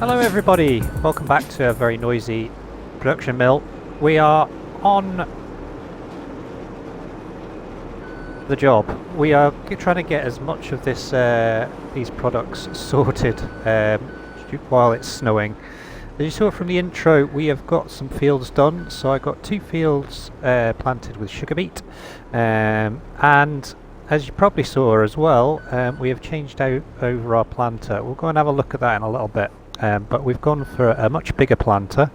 Hello everybody, welcome back to a very noisy production mill. We are on the job. We are trying to get as much of this these products sorted while it's snowing. As you saw from the intro, we have got some fields done. So I got 2 fields planted with sugar beet, and as you probably saw as well, we have changed out over our planter. We'll go and have a look at that in a little bit. But we've gone for a much bigger planter,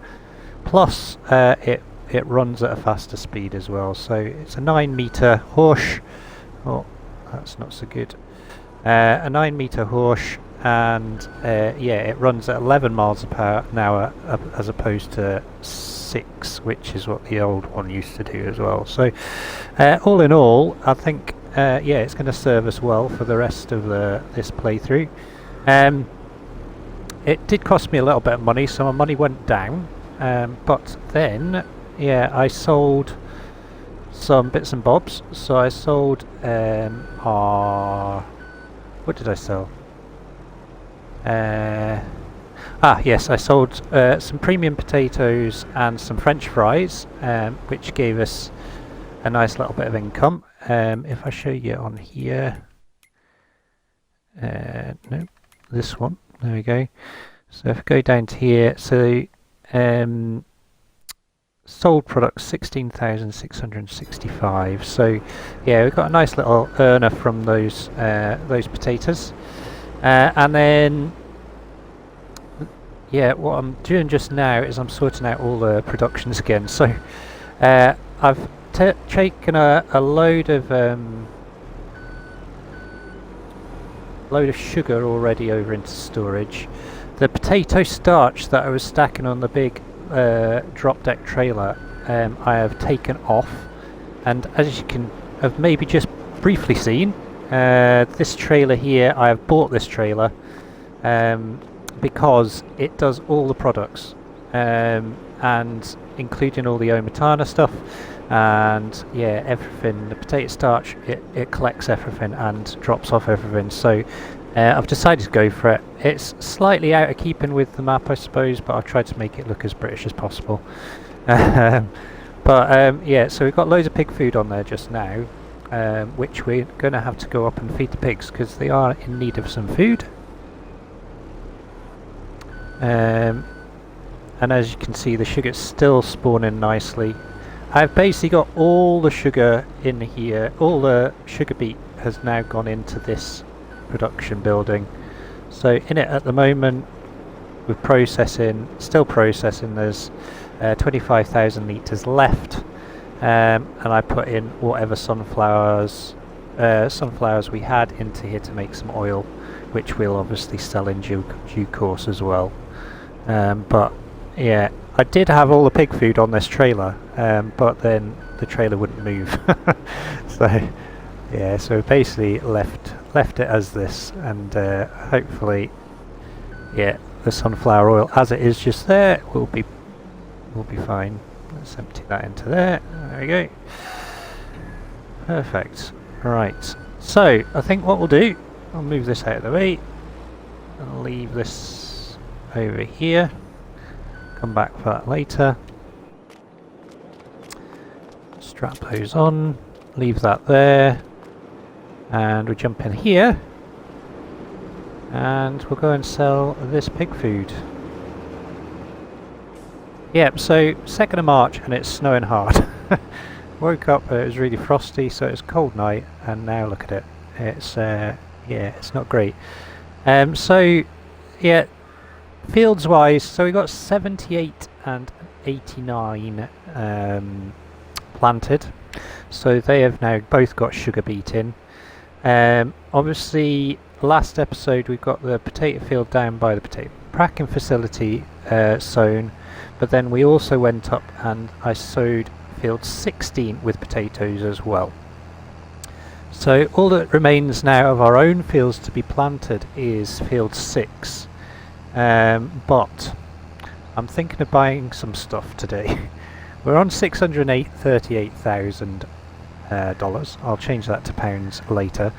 plus it runs at a faster speed as well. So it's a 9-meter horse. Oh, that's not so good. A 9-meter horse, and yeah, it runs at 11 miles per hour as opposed to 6, which is what the old one used to do as well. So all in all, I think yeah, it's going to serve us well for the rest of this playthrough. It did cost me a little bit of money, so my money went down, but then, yeah, I sold some bits and bobs. So I sold what did I sell? Yes, I sold some premium potatoes and some French fries, which gave us a nice little bit of income. If I show you on here, no, this one. There we go. So if I go down to here, so sold products 16,665. So yeah, we've got a nice little earner from those potatoes, and then yeah, what I'm doing just now is I'm sorting out all the productions again. So I've taken a load of sugar already over into storage. The potato starch that I was stacking on the big drop deck trailer, I have taken off, and as you can have maybe just briefly seen, this trailer here, I have bought this trailer because it does all the products, and including all the Omatana stuff, and yeah, everything. The potato starch, it collects everything and drops off everything. So I've decided to go for it. It's slightly out of keeping with the map, I suppose, but I've tried to make it look as British as possible. But yeah, so we've got loads of pig food on there just now, which we're going to have to go up and feed the pigs because they are in need of some food. And as you can see, the sugar's still spawning nicely. I've basically got all the sugar in here. All the sugar beet has now gone into this production building. So in it at the moment, we're processing, still processing. There's 25,000 litres left, and I put in whatever sunflowers we had into here to make some oil, which we'll obviously sell in due course as well. But yeah, I did have all the pig food on this trailer, but then the trailer wouldn't move. So yeah, so basically left it as this, and hopefully, yeah, the sunflower oil as it is just there will be fine. Let's empty that into there. There we go. Perfect. Right. So I think what we'll do, I'll move this out of the way and leave this over here. Come back for that later. Strap those on, leave that there, and we jump in here, and we'll go and sell this pig food. Yep, so 2nd of March and it's snowing hard. Woke up, it was really frosty, so it's a cold night, and now look at it. It's yeah, it's not great. So yeah, fields wise, so we got 78 and 89 planted, so they have now both got sugar beet in. Obviously last episode we got the potato field down by the potato packing facility sown, but then we also went up and I sowed field 16 with potatoes as well. So all that remains now of our own fields to be planted is field 6. But I'm thinking of buying some stuff today. We're on 638,000 dollars. I'll change that to pounds later.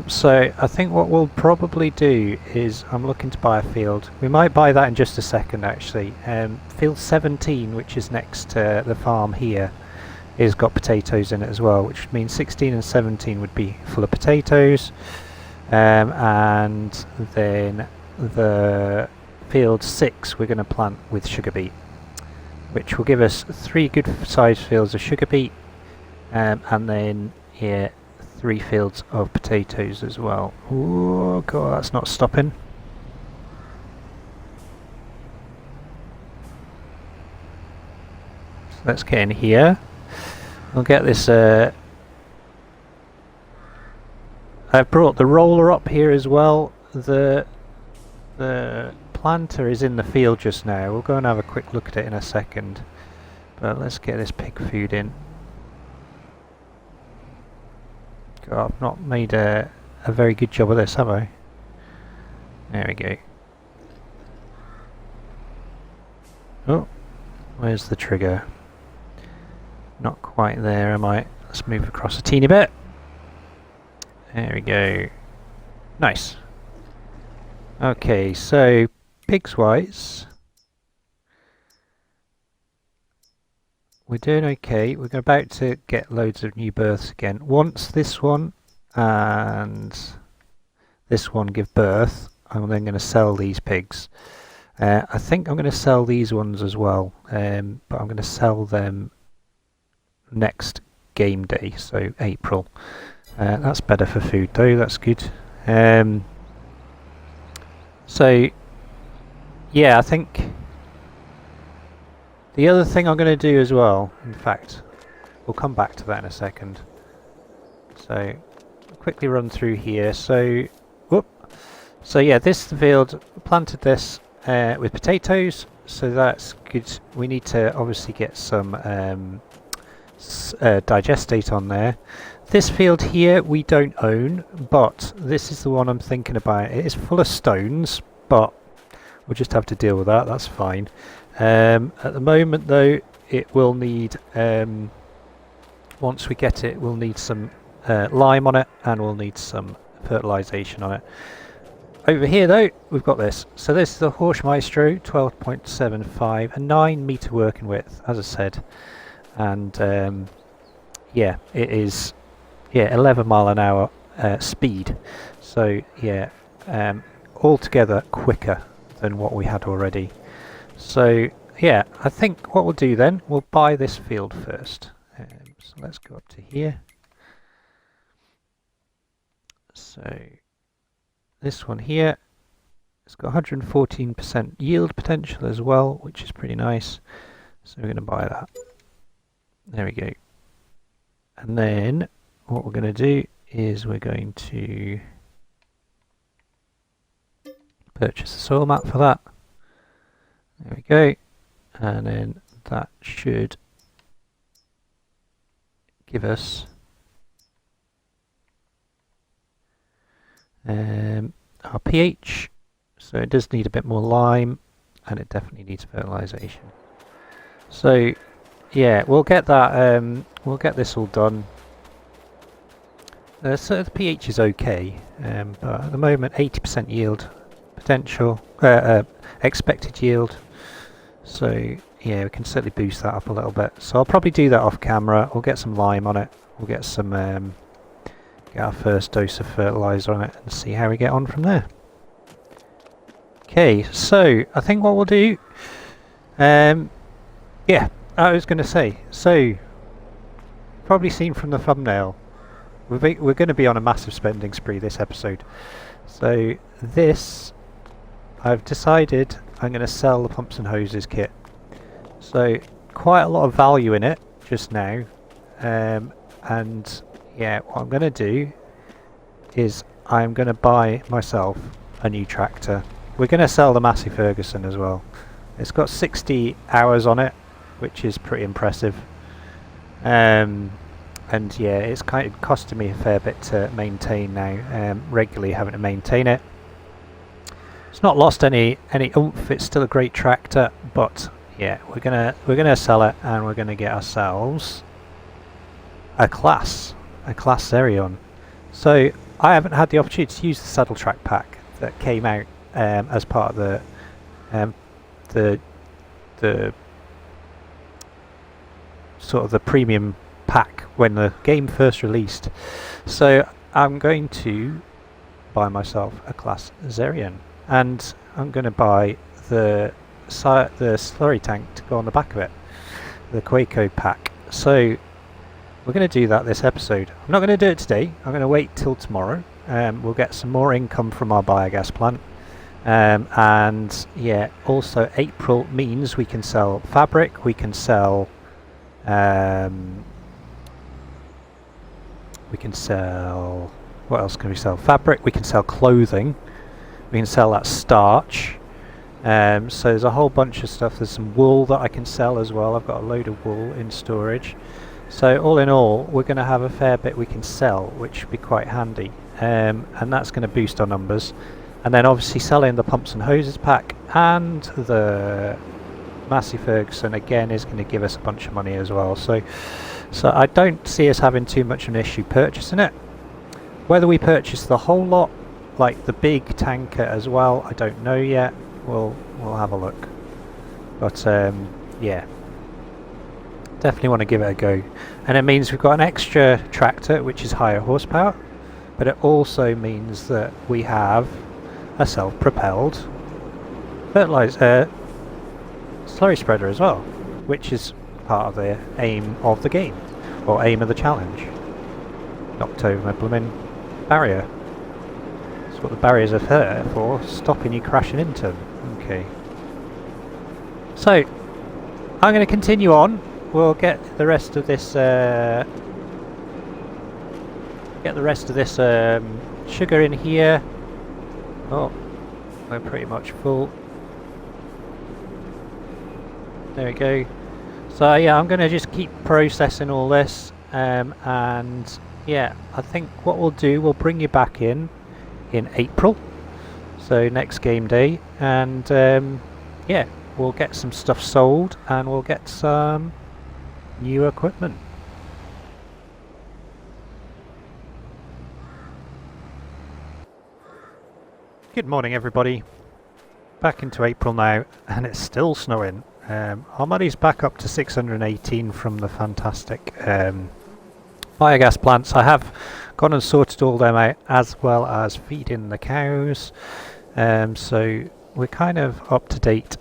So I think what we'll probably do is I'm looking to buy a field. We might buy that in just a second actually. Field 17, which is next to the farm here, is got potatoes in it as well, which means 16 and 17 would be full of potatoes. And then the field 6 we're going to plant with sugar beet, which will give us 3 good sized fields of sugar beet, and then here 3 fields of potatoes as well. Oh god, that's not stopping. So let's get in here. We'll get this. I've brought the roller up here as well. The planter is in the field just now. We'll go and have a quick look at it in a second. But let's get this pig food in. God, I've not made a very good job of this, have I? There we go. Oh, where's the trigger? Not quite there, am I? Let's move across a teeny bit. There we go. Nice. Okay, so pigs wise, we're doing okay. We're about to get loads of new births again. Once this one and this one give birth, I'm then going to sell these pigs. I think I'm going to sell these ones as well, but I'm going to sell them next game day, so April. That's better for food though, that's good. So yeah, I think the other thing I'm going to do as well, in fact, we'll come back to that in a second. So I'll quickly run through here. So yeah, this field, planted this with potatoes, so that's good. We need to obviously get some digestate on there. This field here we don't own, but this is the one I'm thinking about. It is full of stones, but we'll just have to deal with that, that's fine. At the moment though, it will need, once we get it, we'll need some lime on it, and we'll need some fertilisation on it. Over here though, we've got this. So this is the Horse Maestro 12.75, a 9 metre working width, as I said. And yeah, it is 11 mile an hour speed. So yeah, altogether quicker than what we had already. So yeah, I think what we'll do then, we'll buy this field first. So let's go up to here. So this one here, it's got 114% yield potential as well, which is pretty nice. So we're going to buy that. There we go. And then what we're going to do is we're going to purchase a soil map for that. There we go. And then that should give us our pH. So it does need a bit more lime, and it definitely needs fertilisation. So yeah, we'll get that. We'll get this all done. So the pH is okay, but at the moment 80% yield potential, expected yield. So yeah, we can certainly boost that up a little bit. So I'll probably do that off camera. We'll get some lime on it. We'll get some, get our first dose of fertiliser on it, and see how we get on from there. Okay, so I think what we'll do, yeah, I was going to say, so probably seen from the thumbnail, we're going to be on a massive spending spree this episode. So this, I've decided I'm going to sell the pumps and hoses kit. So quite a lot of value in it just now, and yeah, what I'm going to do is I'm going to buy myself a new tractor. We're going to sell the Massey Ferguson as well. It's got 60 hours on it, which is pretty impressive. And yeah, it's kind of costing me a fair bit to maintain now, regularly having to maintain it. It's not lost any oomph, it's still a great tractor, but yeah, we're gonna sell it, and we're gonna get ourselves a class Zerion. So I haven't had the opportunity to use the saddle track pack that came out as part of the sort of the premium pack when the game first released. So I'm going to buy myself a class Zerion, and I'm going to buy the slurry tank to go on the back of it, the Quaco pack. So we're going to do that this episode. I'm not going to do it today. I'm going to wait till tomorrow. We'll get some more income from our biogas plant. And yeah, also April means we can sell fabric, we can sell what else can we sell? Fabric, we can sell clothing, we can sell that starch. So there's a whole bunch of stuff. There's some wool that I can sell as well. I've got a load of wool in storage. So all in all, we're going to have a fair bit we can sell, which would be quite handy. And that's going to boost our numbers. And then obviously selling the pumps and hoses pack and the Massey Ferguson again is going to give us a bunch of money as well. So I don't see us having too much of an issue purchasing it. Whether we purchase the whole lot, like the big tanker as well, I don't know yet. We'll have a look. But yeah, definitely want to give it a go. And it means we've got an extra tractor which is higher horsepower, but it also means that we have a self-propelled fertiliser slurry spreader as well, which is part of the aim of the game, or aim of the challenge. Knocked over my blooming barrier. That's what the barriers are there for, stopping you crashing into them. Okay. So I'm going to continue on. We'll get the rest of this sugar in here. Oh, we're pretty much full. There we go. So yeah, I'm going to just keep processing all this, and yeah, I think what we'll do, we'll bring you back in April, so next game day, and yeah, we'll get some stuff sold and we'll get some new equipment. Good morning everybody, back into April now and it's still snowing. Our money's back up to 618 from the fantastic biogas plants. I have gone and sorted all them out as well as feeding the cows, so we're kind of up to date,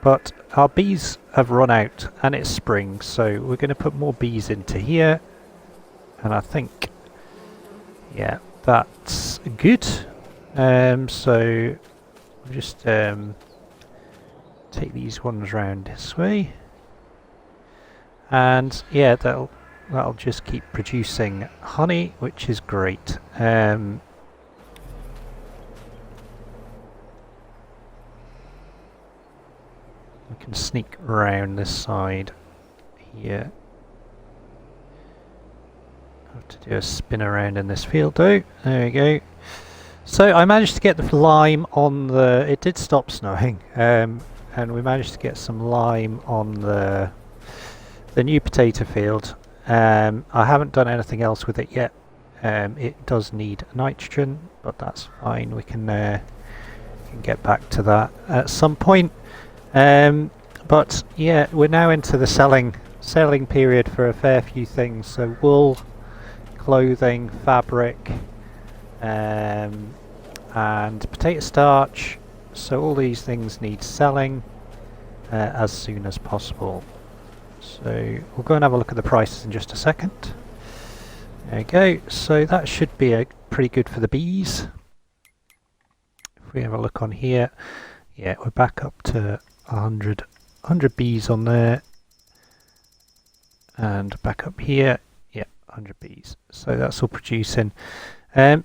but our bees have run out and it's spring, so we're going to put more bees into here, and I think yeah, that's good. So we'll just take these ones round this way, and yeah, that'll just keep producing honey, which is great. We can sneak around this side here. Have to do a spin around in this field though. There we go. So I managed to get the lime on the... It did stop snowing, and we managed to get some lime on the new potato field. I haven't done anything else with it yet. It does need nitrogen, but that's fine. We can get back to that at some point. But yeah, we're now into the selling period for a fair few things. So wool, clothing, fabric, and potato starch. So all these things need selling as soon as possible. So we'll go and have a look at the prices in just a second. There we go. So that should be pretty good for the bees. If we have a look on here, yeah, we're back up to 100 bees on there, and back up here, yeah, 100 bees. So that's all producing.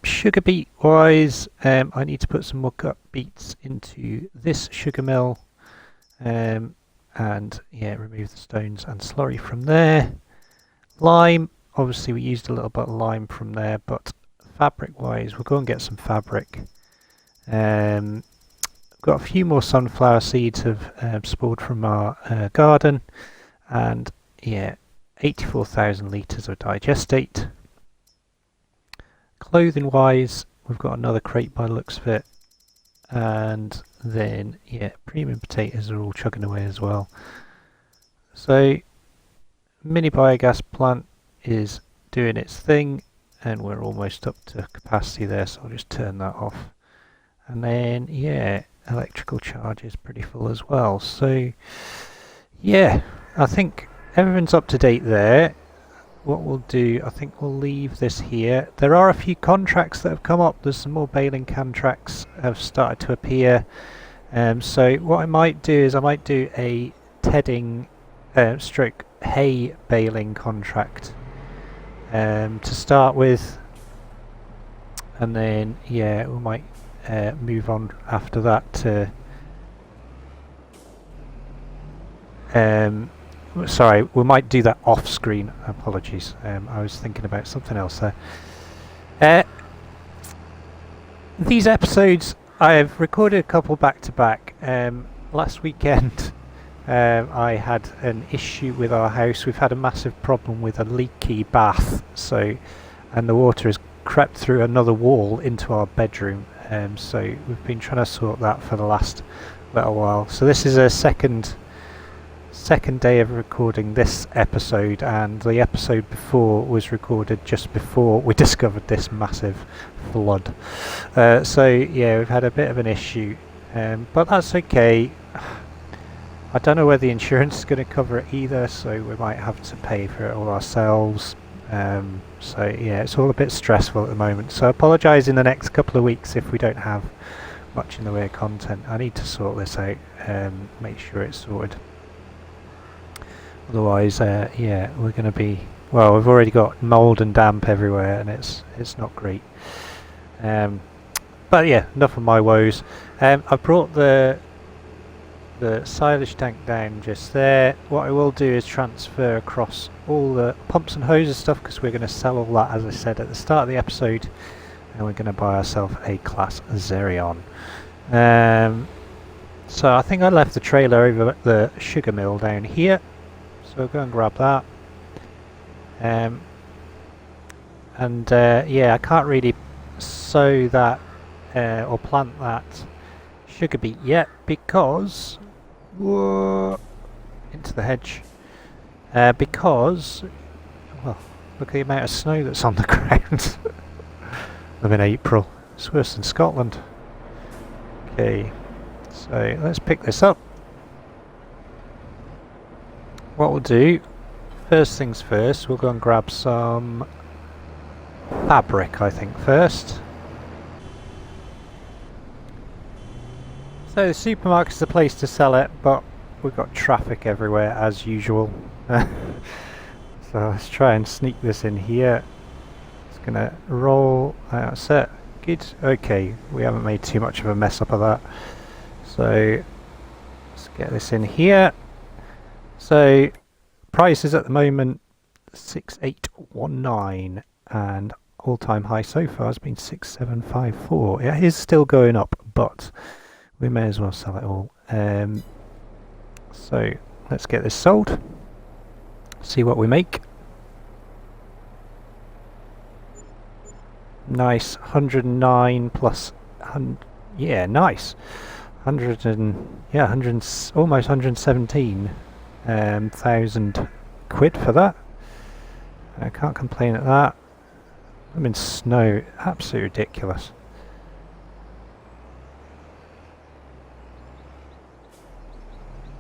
Sugar beet wise, I need to put some more gut beets into this sugar mill, and yeah, remove the stones and slurry from there. Lime, obviously we used a little bit of lime from there, but fabric wise we'll go and get some fabric. I've got a few more sunflower seeds have spoiled from our garden, and yeah, 84,000 litres of digestate. Clothing wise, we've got another crate by the looks of it, and then yeah, premium potatoes are all chugging away as well. So mini biogas plant is doing its thing, and we're almost up to capacity there, so I'll just turn that off. And then yeah, electrical charge is pretty full as well. So yeah, I think everything's up to date there. What we'll do, I think we'll leave this here. There are a few contracts that have come up. There's some more baling contracts have started to appear. So what I might do is I might do a tedding stroke hay baling contract to start with, and then yeah, we might move on after that to sorry, we might do that off screen. Apologies, I was thinking about something else there. These episodes I've recorded a couple back to back. Last weekend I had an issue with our house. We've had a massive problem with a leaky bath, and the water has crept through another wall into our bedroom, so we've been trying to sort that for the last little while. So this is a second day of recording this episode, and the episode before was recorded just before we discovered this massive flood. So yeah, we've had a bit of an issue, but that's okay. I don't know whether the insurance is going to cover it either, so we might have to pay for it all ourselves. So yeah, it's all a bit stressful at the moment, so I apologise in the next couple of weeks if we don't have much in the way of content. I need to sort this out, make sure it's sorted. Otherwise, yeah, we're going to be, well, we've already got mould and damp everywhere, and it's not great. But yeah, enough of my woes. I've brought the silage tank down just there. What I will do is transfer across all the pumps and hoses stuff, because we're going to sell all that, as I said at the start of the episode, and we're going to buy ourselves a Class Xerion. So I think I left the trailer over at the sugar mill down here, so we'll go and grab that. Yeah, I can't really sow that or plant that sugar beet yet, because whoa, into the hedge, because, well, look at the amount of snow that's on the ground. I'm in April, it's worse than Scotland. Okay, so let's pick this up. What we'll do, first things first, we'll go and grab some fabric, I think, first. So the supermarket's the place to sell it, but we've got traffic everywhere as usual. So let's try and sneak this in here. It's gonna roll out set. Good. Okay, we haven't made too much of a mess up of that. So let's get this in here. So prices at the moment 6,819, and all-time high so far has been 6,754. It is still going up, but we may as well sell it all. So let's get this sold, see what we make. Nice, 109 plus, yeah, nice. 100 and, yeah, 100, almost 117 thousand quid for that. I can't complain at that. I'm in snow, absolutely ridiculous.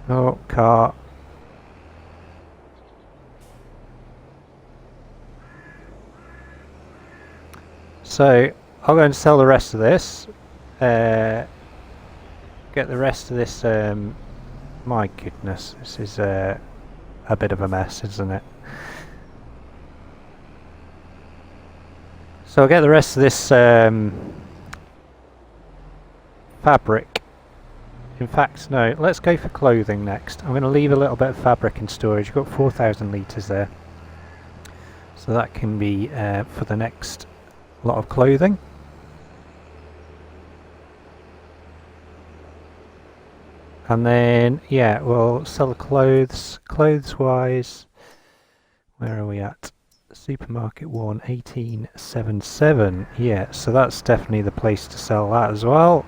Oh, car. So I'll go and sell the rest of this. Get the rest of this. My goodness, this is a bit of a mess, isn't it? So I'll get the rest of this fabric. In fact, no, let's go for clothing next. I'm going to leave a little bit of fabric in storage. You've got 4,000 litres there. So that can be for the next lot of clothing. And then, yeah, we'll sell the clothes. Clothes wise, Where are we at? Supermarket 1, 1877. Yeah, so that's definitely the place to sell that as well.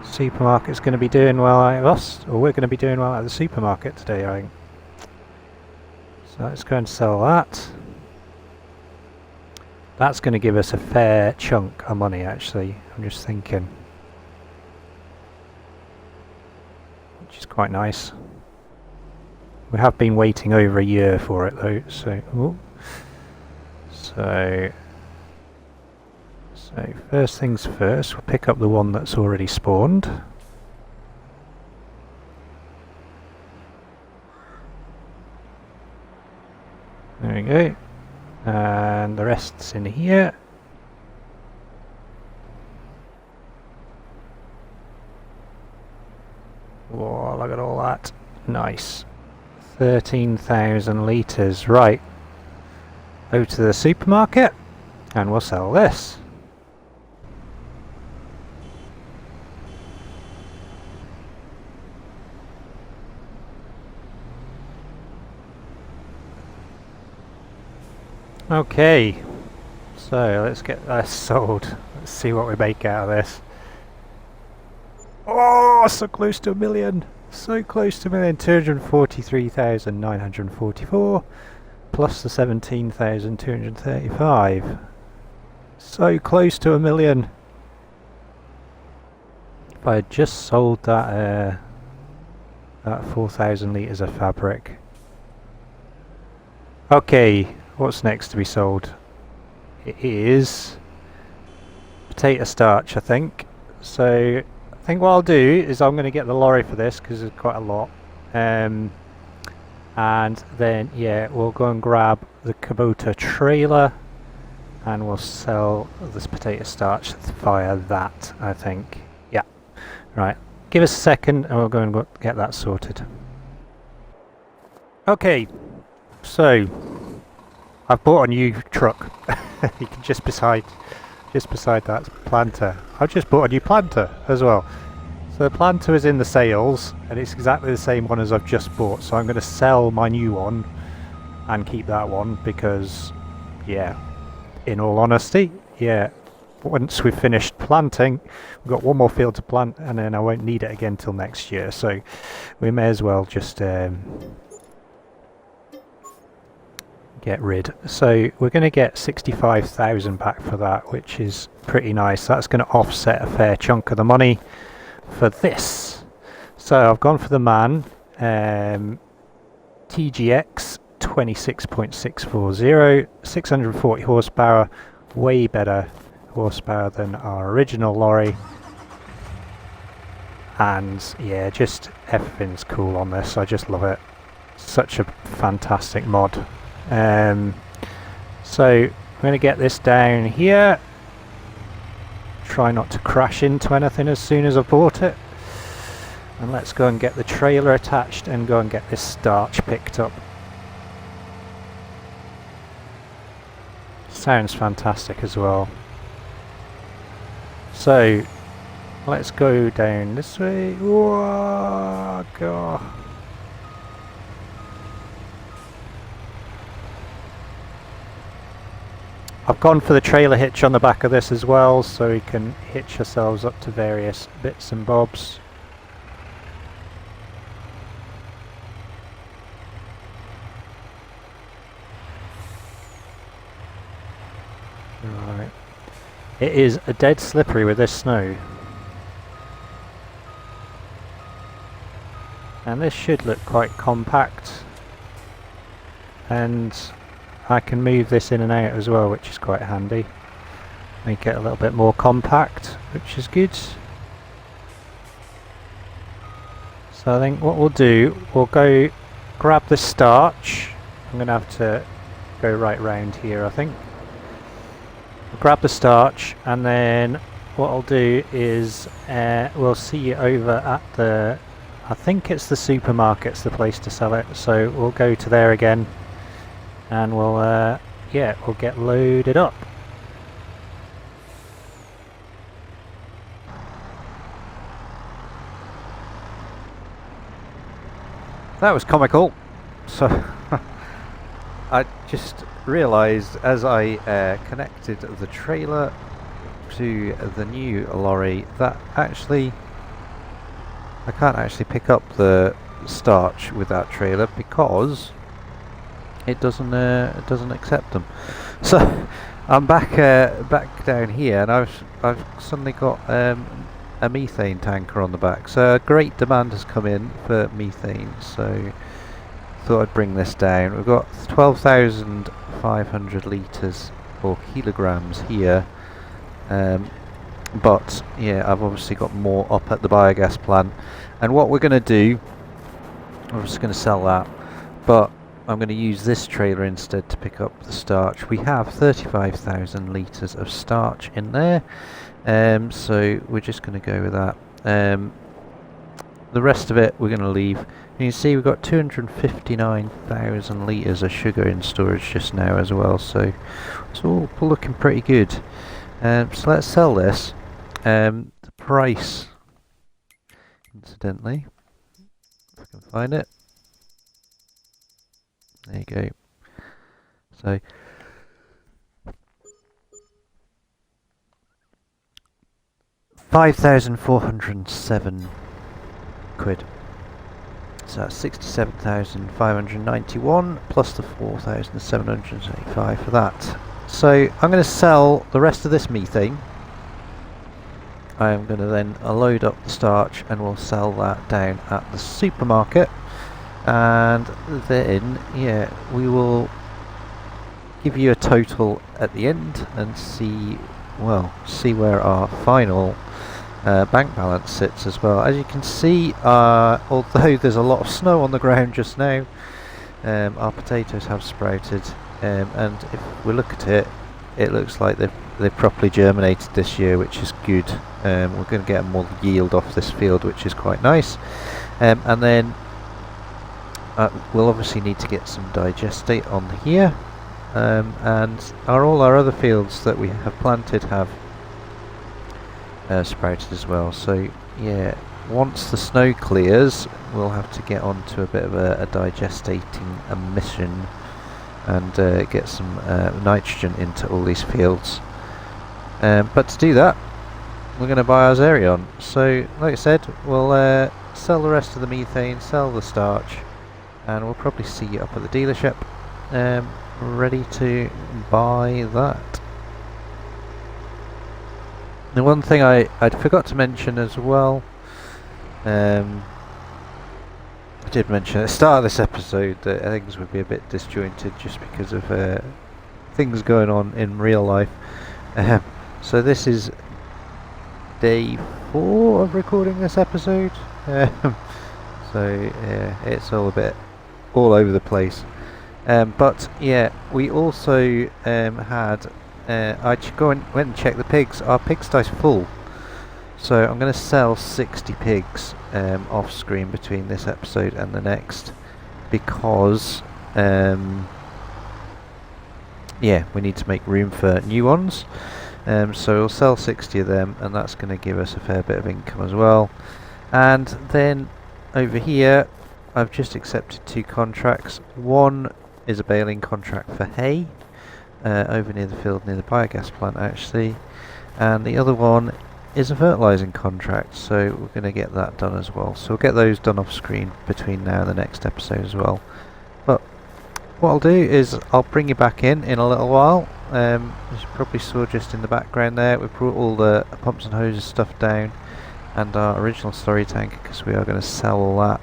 Supermarket's going to be doing well out of us, or we're going to be doing well out of the supermarket today, I think. So let's go and sell that. That's going to give us a fair chunk of money, actually. I'm just thinking. Which is quite nice. We have been waiting over a year for it, though, so... Ooh. So first things first, we'll pick up the one that's already spawned. There we go. And the rest's in here. Whoa, look at all that. Nice. 13,000 litres. Right. Over to the supermarket and we'll sell this. Okay, so let's get this sold. Let's see what we make out of this. Oh, so close to 1 million! So close to 1 million. 243,944 plus the 17,235. So close to 1 million. If I had just sold that 4,000 litres of fabric. Okay. What's next to be sold? It is potato starch, I think. So I think what I'll do is I'm going to get the lorry for this because there's quite a lot. And then, yeah, we'll go and grab the Kubota trailer and we'll sell this potato starch via that, I think. Yeah. Right. Give us a second and we'll go and get that sorted. Okay. So... I've bought a new truck. You can just beside that planter. I've just bought a new planter as well. So the planter is in the sales and it's exactly the same one as I've just bought. So I'm going to sell my new one and keep that one because, yeah, in all honesty, yeah, once we've finished planting, we've got one more field to plant and then I won't need it again till next year. So we may as well just... get rid. So we're going to get 65,000 back for that, which is pretty nice. That's going to offset a fair chunk of the money for this. So I've gone for the MAN TGX 26.640, 640 horsepower, way better horsepower than our original lorry. And yeah, just everything's cool on this. I just love it. Such a fantastic mod. So I'm going to get this down here. Try not to crash into anything as soon as I bought it. And let's go and get the trailer attached and go and get this starch picked up. Sounds fantastic as well. So let's go down this way. Whoa, God. I've gone for the trailer hitch on the back of this as well, so we can hitch ourselves up to various bits and bobs. Right. It is a dead slippery with this snow. And this should look quite compact. And I can move this in and out as well, which is quite handy. Make it a little bit more compact, which is good. So I think what we'll do, we'll go grab the starch. I'm going to have to go right round here, I think. We'll grab the starch, and then what I'll do is we'll see you over at the, I think it's the supermarket's the place to sell it, so we'll go to there again. And we'll, yeah, we'll get loaded up. That was comical. So, I just realised as I connected the trailer to the new lorry that actually I can't actually pick up the starch with that trailer because it doesn't accept them. So I'm back down here, and I've suddenly got a methane tanker on the back. So a great demand has come in for methane. So thought I'd bring this down. We've got 12,500 litres or kilograms here. But yeah, I've obviously got more up at the biogas plant, and what we're going to do, I'm just going to sell that, but I'm going to use this trailer instead to pick up the starch. We have 35,000 litres of starch in there, so we're just going to go with that. The rest of it we're going to leave. And you can see we've got 259,000 litres of sugar in storage just now as well, so it's all looking pretty good. So let's sell this. The price, incidentally, if I can find it. There you go. So £5,407. So that's 67,591 plus the 4,775 for that. So I'm going to sell the rest of this methane. I am going to then load up the starch and we'll sell that down at the supermarket, and then yeah, we will give you a total at the end and see where our final bank balance sits as well. As you can see, although there's a lot of snow on the ground just now, our potatoes have sprouted, and if we look at it, it looks like they've properly germinated this year, which is good. We're going to get more yield off this field, which is quite nice. And then we'll obviously need to get some digestate on here, and all our other fields that we have planted have sprouted as well. So yeah, once the snow clears, we'll have to get on to a bit of a digestating mission and get some nitrogen into all these fields. But to do that, we're going to buy our Xerion. So like I said, we'll sell the rest of the methane, sell the starch, and we'll probably see you up at the dealership ready to buy that. The one thing I'd forgot to mention as well, I did mention at the start of this episode that things would be a bit disjointed just because of things going on in real life. So this is day 4 of recording this episode. So yeah, it's all a bit all over the place. But yeah, we also had I went and checked the pigs. Our pigsty's full, so I'm going to sell 60 pigs off screen between this episode and the next, because yeah, we need to make room for new ones. So we'll sell 60 of them, and that's going to give us a fair bit of income as well. And then over here, I've just accepted 2 contracts. One is a baling contract for hay, over near the field, near the biogas plant actually, and the other one is a fertilising contract, so we're going to get that done as well. So we'll get those done off screen between now and the next episode as well. But what I'll do is I'll bring you back in a little while. As you probably saw just in the background there, we brought all the pumps and hoses stuff down, and our original slurry tank, because we are going to sell all that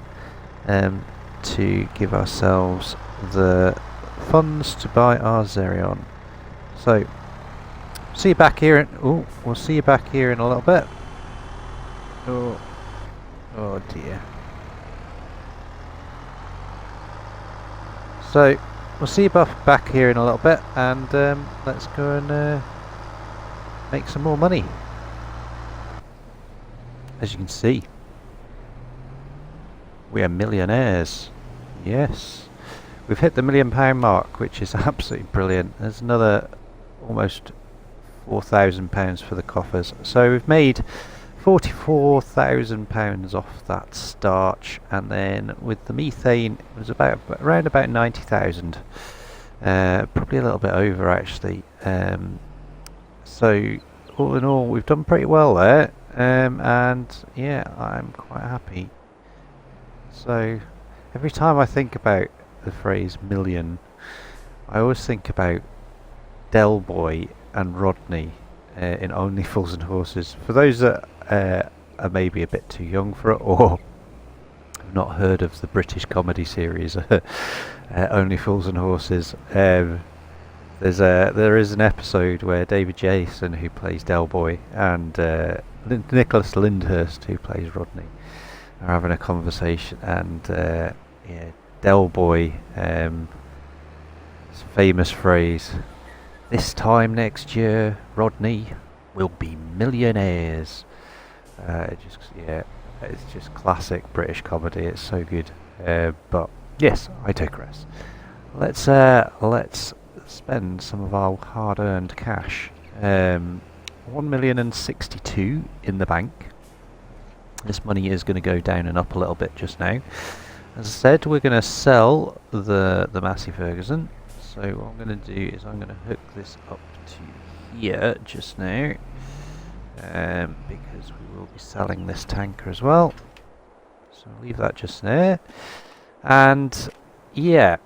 to give ourselves the funds to buy our Xerion. So see you back here. We'll see you back here in a little bit. Oh dear. So we'll see you back here in a little bit, and let's go and make some more money. As you can see, we are millionaires. Yes, we've hit the £1 million mark, which is absolutely brilliant. There's another almost £4,000 for the coffers. So we've made £44,000 off that starch, and then with the methane it was around about 90,000. Probably a little bit over actually. So all in all, we've done pretty well there, and yeah, I'm quite happy. So every time I think about the phrase million, I always think about Del Boy and Rodney in Only Fools and Horses. For those that are maybe a bit too young for it, or have not heard of the British comedy series Only Fools and Horses, there is an episode where David Jason, who plays Del Boy, and Nicholas Lyndhurst, who plays Rodney, are having a conversation, and yeah, Del Boy, his famous phrase, "This time next year, Rodney will be millionaires." Yeah, it's just classic British comedy. It's so good. But yes, I digress. Let's spend some of our hard-earned cash. 1,062,000 in the bank. This money is going to go down and up a little bit just now. As I said, we're going to sell the Massey Ferguson. So what I'm going to do is I'm going to hook this up to here just now, because we will be selling this tanker as well. So I'll leave that just there. And yeah,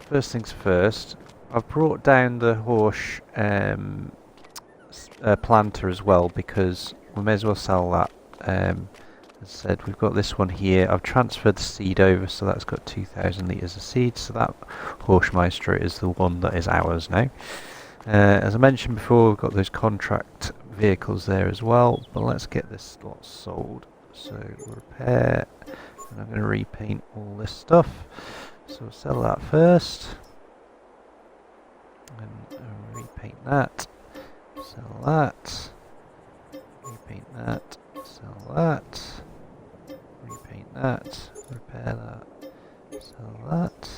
first things first, I've brought down the horse planter as well, because we may as well sell that. As I said, we've got this one here. I've transferred the seed over, so that's got 2,000 litres of seed, so that Horschmeister is the one that is ours now. As I mentioned before, we've got those contract vehicles there as well, but let's get this lot sold. So we'll repair, and I'm going to repaint all this stuff, so we'll sell that first, and repaint that, sell that, repaint that, sell that, repaint that, repair that, sell that.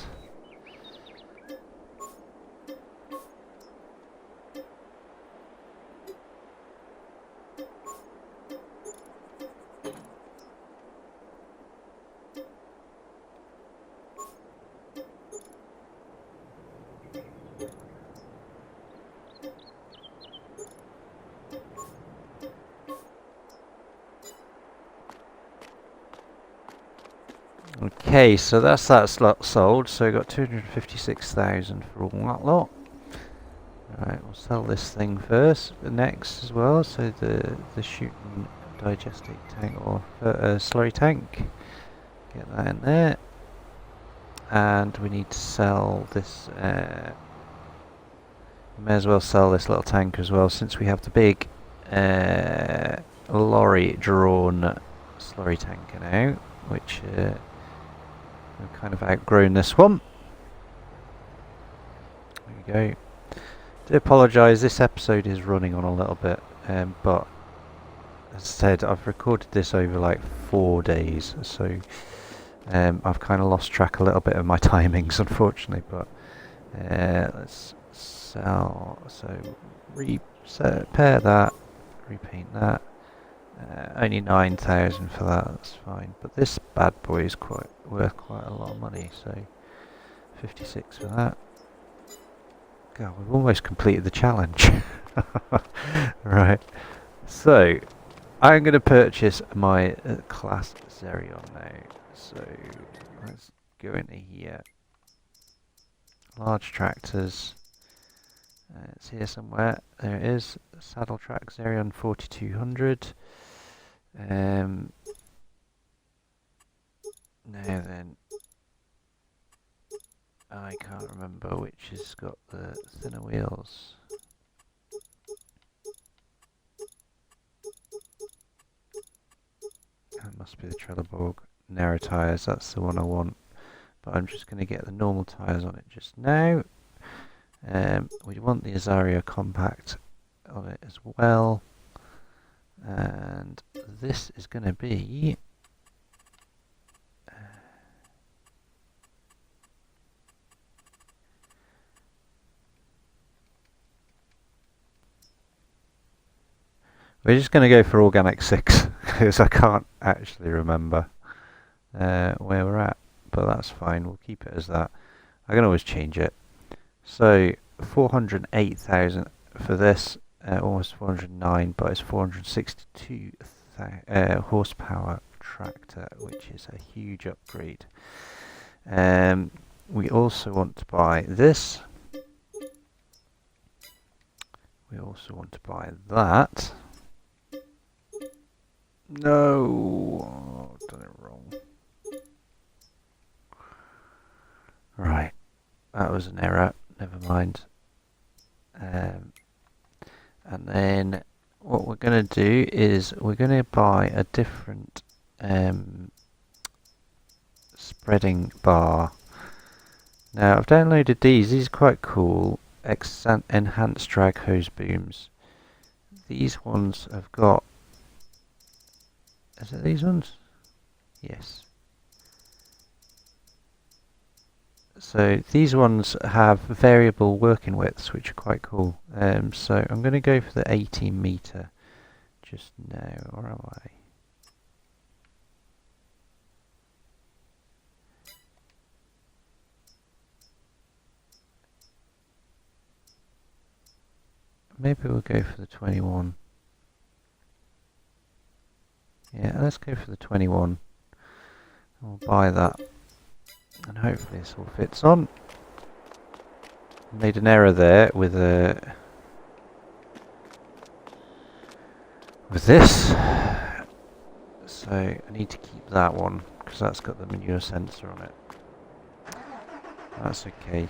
Okay, so that's that slot sold. So we got 256,000 for all that lot. Alright, we'll sell this thing first, next as well. So the shooting digestate tank, or slurry tank. Get that in there. And we need to sell this. We may as well sell this little tank as well, since we have the big lorry drawn slurry tanker now, which we've kind of outgrown this one. There we go. Do apologise, this episode is running on a little bit, but as I said, I've recorded this over like 4 days, so I've kind of lost track a little bit of my timings, unfortunately. But let's sell. So repair that, repaint that. Only 9,000 for that. That's fine. But this bad boy is worth quite a lot of money. So 56 for that. God, we've almost completed the challenge. Right. So I'm going to purchase my class Xerion now. So let's go into here. Large tractors. It's here somewhere. There it is. Saddle track Xerion 4200. Now then, I can't remember which has got the thinner wheels. That must be the Trelleborg narrow tyres, that's the one I want. But I'm just going to get the normal tyres on it just now. We want the Azario compact on it as well. And this is going to be we're just going to go for organic 6 because I can't actually remember where we're at, but that's fine, we'll keep it as that. I can always change it. So 408,000 for this, almost 409, but it's 462 horsepower tractor, which is a huge upgrade. We also want to buy this. We also want to buy that. No, I've done it wrong. Right, that was an error. Never mind. And then what we're going to do is we're going to buy a different spreading bar. Now I've downloaded these. These are quite cool. Enhanced drag hose booms. These ones have got. Is it these ones? Yes. So these ones have variable working widths, which are quite cool. So I'm going to go for the 18 meter just now. Where am I? Maybe we'll go for the 21. Yeah, let's go for the 21. We'll buy that. And hopefully this all fits on. Made an error there with this. So I need to keep that one because that's got the manure sensor on it. That's okay.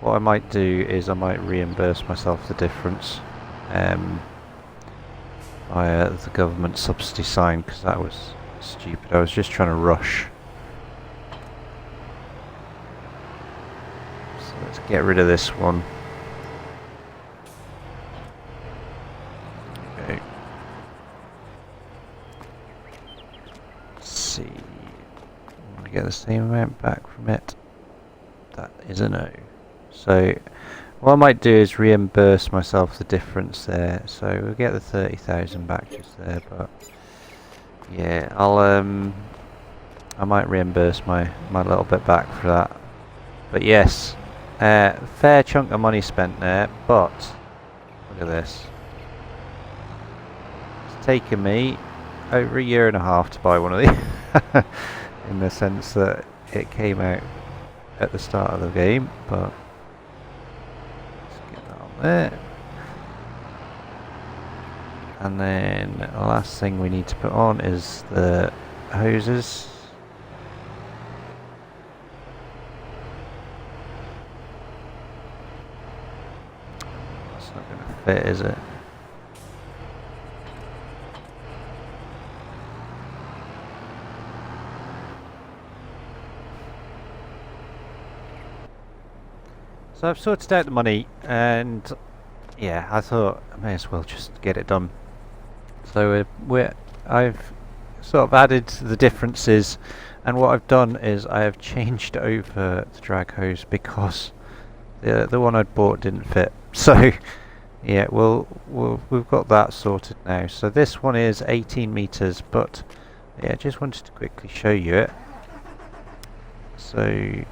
What I might do is I might reimburse myself the difference via the government subsidy sign, because that was stupid. I was just trying to rush. So let's get rid of this one. Okay. Let's see. I want to get the same amount back from it. That is a no. So what I might do is reimburse myself the difference there. So we'll get the 30,000 back just there, but yeah, I might reimburse my little bit back for that. But yes, fair chunk of money spent there, but look at this. It's taken me over a year and a half to buy one of these in the sense that it came out at the start of the game, but there. And then the last thing we need to put on is the hoses. That's not going to fit, is it? So I've sorted out the money, and yeah, I thought I may as well just get it done. So I've sort of added the differences, and what I've done is I have changed over the drag hose because the one I'd bought didn't fit. So yeah, we've got that sorted now. So this one is 18 meters, but yeah, I just wanted to quickly show you it. So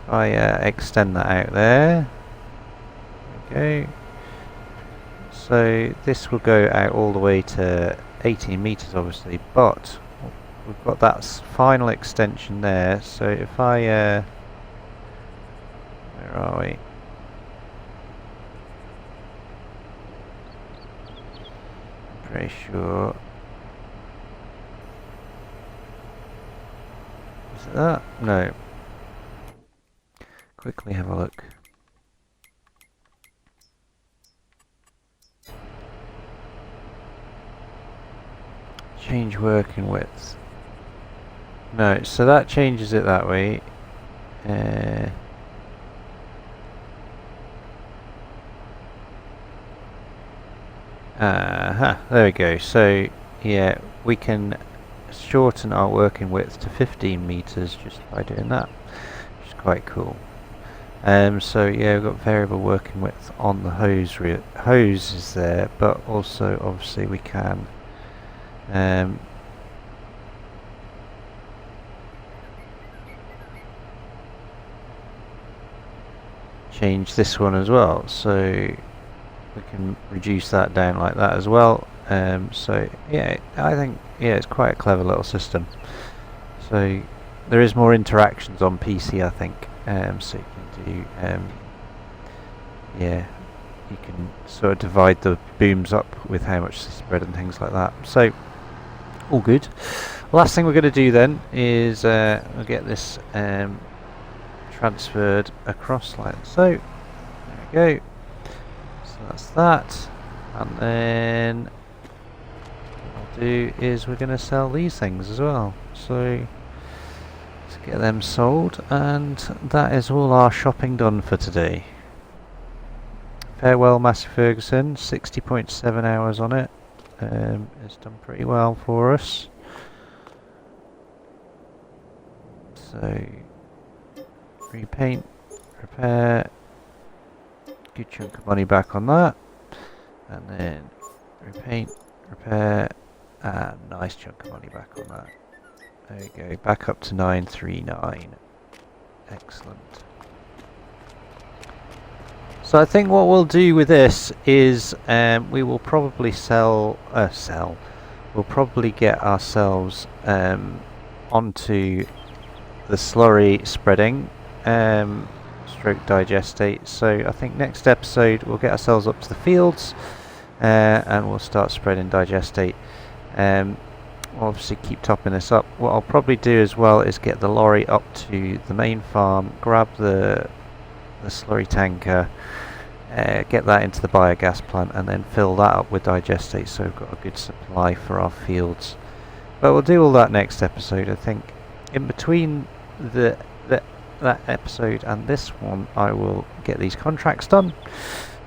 I extend that out there. Okay. So this will go out all the way to 18 meters, obviously, but we've got that final extension there. So if I where are we? I'm pretty sure. Is it that? No. Quickly have a look. Change working width. No, so that changes it that way. There we go. So yeah, we can shorten our working width to 15 meters just by doing that, which is quite cool. So yeah, we've got variable working width on the hose is there, but also obviously we can change this one as well, so we can reduce that down like that as well. So yeah, I think it's quite a clever little system. So there is more interactions on PC, I think. So you can do yeah, you can sort of divide the booms up with how much they spread and things like that. So all good. Last thing we're going to do then is we'll get this transferred across like so. There we go. So that's that, and then what I'll do is we're going to sell these things as well. So let's get them sold, and that is all our shopping done for today. Farewell, Massey Ferguson. 60.7 hours on it. It's done pretty well for us. So repaint, repair, good chunk of money back on that, and then repaint, repair, and nice chunk of money back on that. There we go, back up to 939. Excellent. So I think what we'll do with this is we will probably we'll probably get ourselves onto the slurry spreading stroke digestate. So I think next episode we'll get ourselves up to the fields and we'll start spreading digestate. We'll obviously keep topping this up. What I'll probably do as well is get the lorry up to the main farm, grab the slurry tanker, get that into the biogas plant, and then fill that up with digestate, so we've got a good supply for our fields. But we'll do all that next episode. I think in between that episode and this one I will get these contracts done,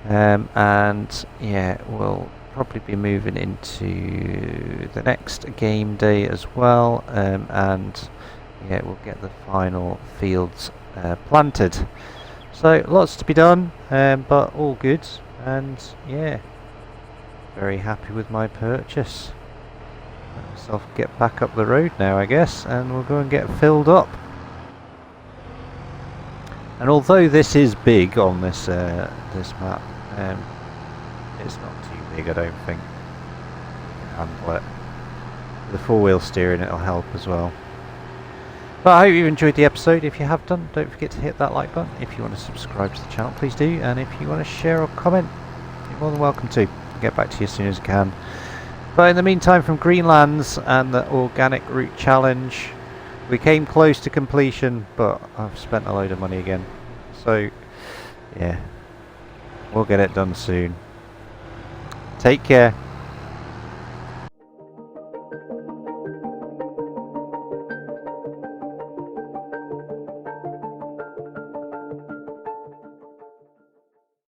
and yeah, we'll probably be moving into the next game day as well, and yeah, we'll get the final fields planted. So lots to be done, but all good, and yeah, very happy with my purchase. Let myself get back up the road now, I guess, and we'll go and get filled up. And although this is big on this this map, it's not too big, I don't think. You can handle it. The four-wheel steering, it'll help as well. But I hope you enjoyed the episode. If you have done, don't forget to hit that like button. If you want to subscribe to the channel, please do. And if you want to share or comment, you're more than welcome to. I'll get back to you as soon as I can. But in the meantime, from Greenlands and the Organic Root Challenge, we came close to completion, but I've spent a load of money again. So, yeah, we'll get it done soon. Take care.